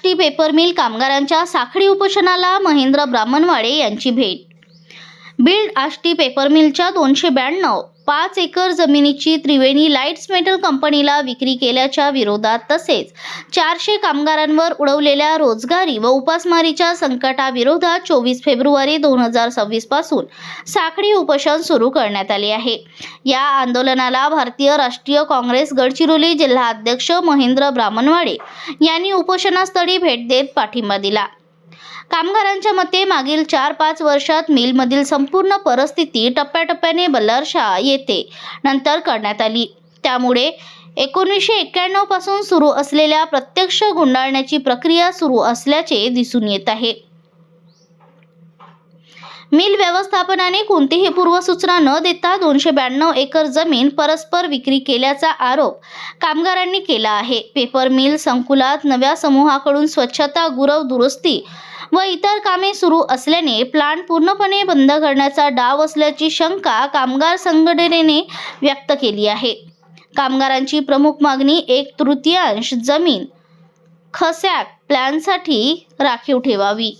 Ashti paper mill कामगारांच्या साखळी उपोषणाला महेंद्र ब्राह्मणवाडे यांची भेट। बीड आष्टी पेपर मिलच्या 292 5 एकर जमिनीची त्रिवेणी लाईट्स मेटल कंपनीला विक्री केल्याच्या विरोधात तसेच 400 कामगारांवर उडवलेल्या रोजगारी व उपासमारीच्या संकटाविरोधात 24 फेब्रुवारी 2026 पासून साखळी उपोषण सुरू करण्यात आले आहे। या आंदोलनाला भारतीय राष्ट्रीय काँग्रेस गडचिरोली जिल्हा अध्यक्ष महेंद्र ब्राह्मणवाडे यांनी उपोषणस्थळी भेट देत पाठिंबा दिला। कामगारांच्या मते मागील 4-5 वर्षात मिलमधील संपूर्ण परिस्थिती टप्प्याटप्प्याने बल्लारशाह येथे नंतर करण्यात आली। त्यामुळे 1991 पासून सुरू असलेल्या प्रत्यक्ष गुंडाळण्याची प्रक्रिया सुरू असल्याचे दिसून येत आहे। मिल व्यवस्थापनाने कोणतीही पूर्वसूचना न देता 292 एकर जमीन परस्पर विक्री केल्याचा आरोप कामगारांनी केला आहे। पेपर मिल संकुलात नव्या समूहाकडून स्वच्छता, गुरव दुरुस्ती व इतर कामे सुरू असल्याने प्लांट पूर्णपणे बंद करण्याचा डाव असल्याची शंका कामगार संघटनेने व्यक्त केली आहे। कामगारांची प्रमुख मागणी 1/3 जमीन खस्याक प्लॅनसाठी राखीव ठेवावी।